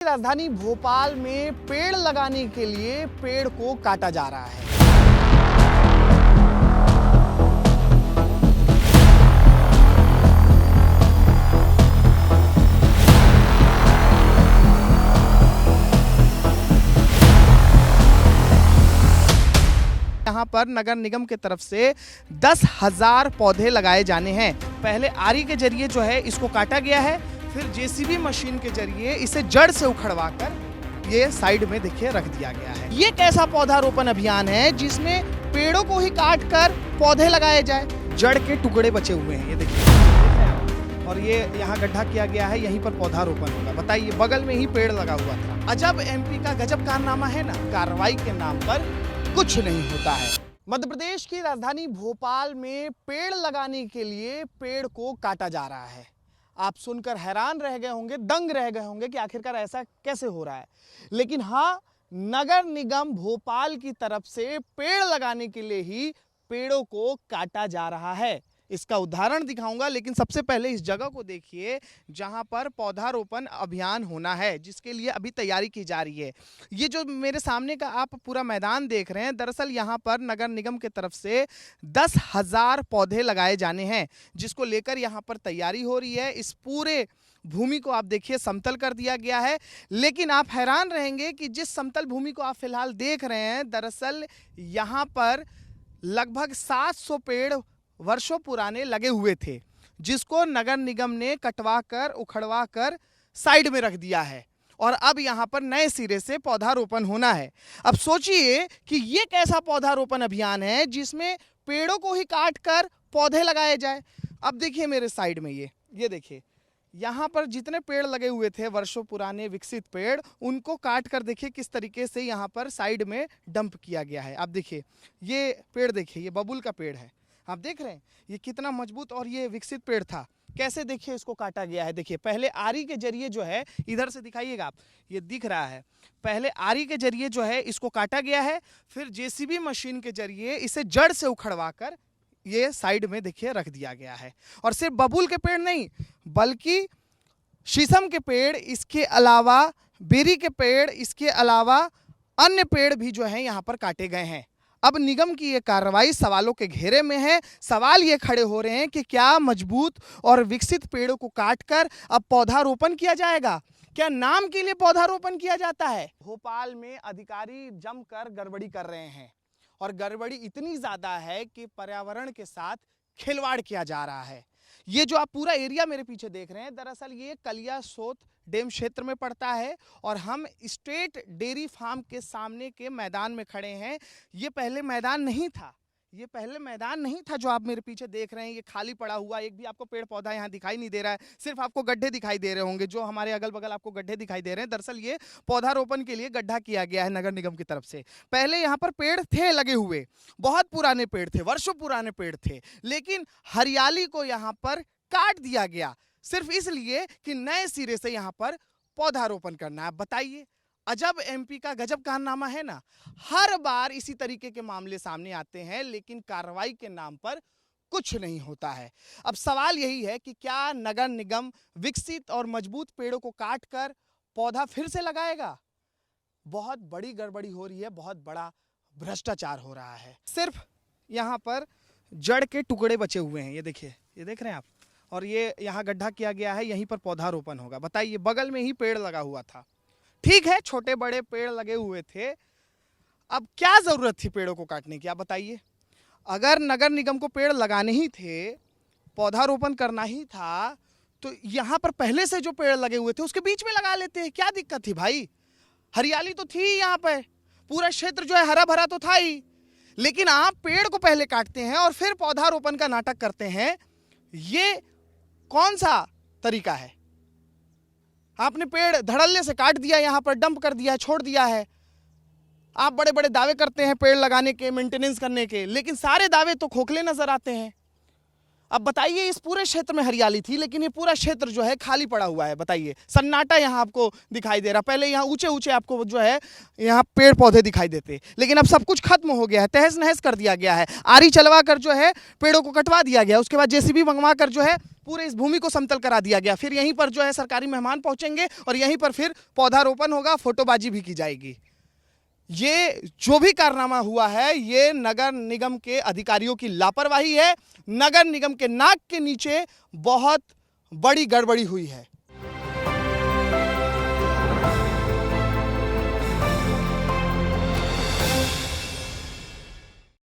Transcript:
राजधानी भोपाल में पेड़ लगाने के लिए पेड़ को काटा जा रहा है। यहाँ पर नगर निगम की तरफ से 10,000 पौधे लगाए जाने हैं। पहले आरी के जरिए जो है इसको काटा गया है, फिर जेसीबी मशीन के जरिए इसे जड़ से उखड़वाकर ये साइड में देखिए रख दिया गया है। ये कैसा पौधारोपण अभियान है जिसमें पेड़ों को ही काट कर पौधे लगाए जाए। जड़ के टुकड़े बचे हुए हैं, ये देखिए, और ये यहाँ गड्ढा किया गया है, यहीं पर पौधारोपण होगा। बताइए, बगल में ही पेड़ लगा हुआ था। अजब एमपी का गजब कारनामा है ना, कार्रवाई के नाम पर कुछ नहीं होता है। मध्य प्रदेश की राजधानी भोपाल में पेड़ लगाने के लिए पेड़ को काटा जा रहा है। आप सुनकर हैरान रह गए होंगे, दंग रह गए होंगे कि आखिरकार ऐसा कैसे हो रहा है। लेकिन हाँ, नगर निगम भोपाल की तरफ से पेड़ लगाने के लिए ही पेड़ों को काटा जा रहा है। इसका उदाहरण दिखाऊंगा, लेकिन सबसे पहले इस जगह को देखिए जहां पर पौधारोपण अभियान होना है, जिसके लिए अभी तैयारी की जा रही है। ये जो मेरे सामने का आप पूरा मैदान देख रहे हैं, दरअसल यहां पर नगर निगम की तरफ से 10,000 पौधे लगाए जाने हैं, जिसको लेकर यहां पर तैयारी हो रही है। इस पूरे भूमि को आप देखिए समतल कर दिया गया है, लेकिन आप हैरान रहेंगे कि जिस समतल भूमि को आप फिलहाल देख रहे हैं, दरअसल यहाँ पर लगभग 700 पेड़ वर्षों पुराने लगे हुए थे, जिसको नगर निगम ने कटवा कर उखड़वा कर साइड में रख दिया है और अब यहाँ पर नए सिरे से पौधारोपण होना है। अब सोचिए कि ये कैसा पौधारोपण अभियान है जिसमें पेड़ों को ही काट कर पौधे लगाए जाए। अब देखिए मेरे साइड में ये देखिए, यहाँ पर जितने पेड़ लगे हुए थे वर्षों पुराने विकसित पेड़, उनको काट कर देखिए किस तरीके से यहाँ पर साइड में डंप किया गया है। आप देखिए ये पेड़, देखिए ये बबूल का पेड़ है, आप देख रहे हैं ये कितना मजबूत और ये विकसित पेड़ था। कैसे देखिए इसको काटा गया है। देखिए पहले आरी के जरिए जो है, इधर से दिखाइएगा आप, ये दिख रहा है, पहले आरी के जरिए जो है इसको काटा गया है, फिर जेसीबी मशीन के जरिए इसे जड़ से उखड़वा कर ये साइड में देखिए रख दिया गया है। और सिर्फ बबूल के पेड़ नहीं, बल्कि शीशम के पेड़, इसके अलावा बेरी के पेड़, इसके अलावा अन्य पेड़ भी जो है यहाँ पर काटे गए हैं। अब निगम की ये कार्रवाई सवालों के घेरे में है। सवाल ये खड़े हो रहे हैं कि क्या मजबूत और विकसित पेड़ों को काटकर अब पौधारोपण किया जाएगा? क्या नाम के लिए पौधारोपण किया जाता है? भोपाल में अधिकारी जमकर गड़बड़ी कर रहे हैं, और गड़बड़ी इतनी ज्यादा है कि पर्यावरण के साथ खिलवाड़ किया जा रहा है। ये जो आप पूरा एरिया मेरे पीछे देख रहे हैं, दरअसल ये कलियासोत डैम क्षेत्र में पड़ता है और हम स्टेट डेयरी फार्म के सामने के मैदान में खड़े हैं। ये पहले मैदान नहीं था, ये पहले मैदान नहीं था जो आप मेरे पीछे देख रहे हैं। ये खाली पड़ा हुआ, एक भी आपको पेड़ पौधा यहाँ दिखाई नहीं दे रहा है, सिर्फ आपको गड्ढे दिखाई दे रहे होंगे, जो हमारे अगल बगल आपको गड्ढे दिखाई दे रहे हैं। दरअसल ये पौधारोपण के लिए गड्ढा किया गया है नगर निगम की तरफ से। पहले यहाँ पर पेड़ थे लगे हुए, बहुत पुराने पेड़ थे, वर्षों पुराने पेड़ थे, लेकिन हरियाली को यहाँ पर काट दिया गया सिर्फ इसलिए कि नए सिरे से यहाँ पर पौधारोपण करना है। बताइए, अजब एमपी का गजब कारनामा है ना। हर बार इसी तरीके के मामले सामने आते हैं, लेकिन कार्रवाई के नाम पर कुछ नहीं होता है। अब सवाल यही है कि क्या नगर निगम विकसित और मजबूत पेड़ों को काटकर पौधा फिर से लगाएगा? बहुत बड़ी गड़बड़ी हो रही है, बहुत बड़ा भ्रष्टाचार हो रहा है। सिर्फ यहाँ पर जड़ के टुकड़े बचे हुए हैं, ये देखिए, ये देख रहे हैं आप, और ये यहाँ गड्ढा किया गया है, यहीं पर पौधारोपण होगा। बताइए, बगल में ही पेड़ लगा हुआ था। ठीक है, छोटे बड़े पेड़ लगे हुए थे, अब क्या जरूरत थी पेड़ों को काटने की? आप बताइए। अगर नगर निगम को पेड़ लगाने ही थे, पौधारोपण करना ही था, तो यहाँ पर पहले से जो पेड़ लगे हुए थे उसके बीच में लगा लेते हैं। क्या दिक्कत थी भाई? हरियाली तो थी यहाँ पे, पूरा क्षेत्र जो है हरा भरा तो था ही, लेकिन आप पेड़ को पहले काटते हैं और फिर पौधारोपण का नाटक करते हैं। ये कौन सा तरीका है? आपने पेड़ धड़ल्ले से काट दिया, यहाँ पर डंप कर दिया है, छोड़ दिया है। आप बड़े बड़े दावे करते हैं पेड़ लगाने के, मेंटेनेंस करने के, लेकिन सारे दावे तो खोखले नजर आते हैं। अब बताइए, इस पूरे क्षेत्र में हरियाली थी, लेकिन ये पूरा क्षेत्र जो है खाली पड़ा हुआ है। बताइए, सन्नाटा यहाँ आपको दिखाई दे रहा। पहले यहाँ ऊंचे ऊंचे आपको जो है यहाँ पेड़ पौधे दिखाई देते, लेकिन अब सब कुछ खत्म हो गया है, तहस नहस कर दिया गया है। आरी चलवा कर जो है पेड़ों को कटवा दिया गया, उसके बाद जेसीबी मंगवा कर जो है पूरे इस भूमि को समतल करा दिया गया। फिर यहीं पर जो है सरकारी मेहमान पहुंचेंगे और यहीं पर फिर पौधारोपण होगा, फोटोबाजी भी की जाएगी। ये जो भी कारनामा हुआ है ये नगर निगम के अधिकारियों की लापरवाही है। नगर निगम के नाक के नीचे बहुत बड़ी गड़बड़ी हुई है।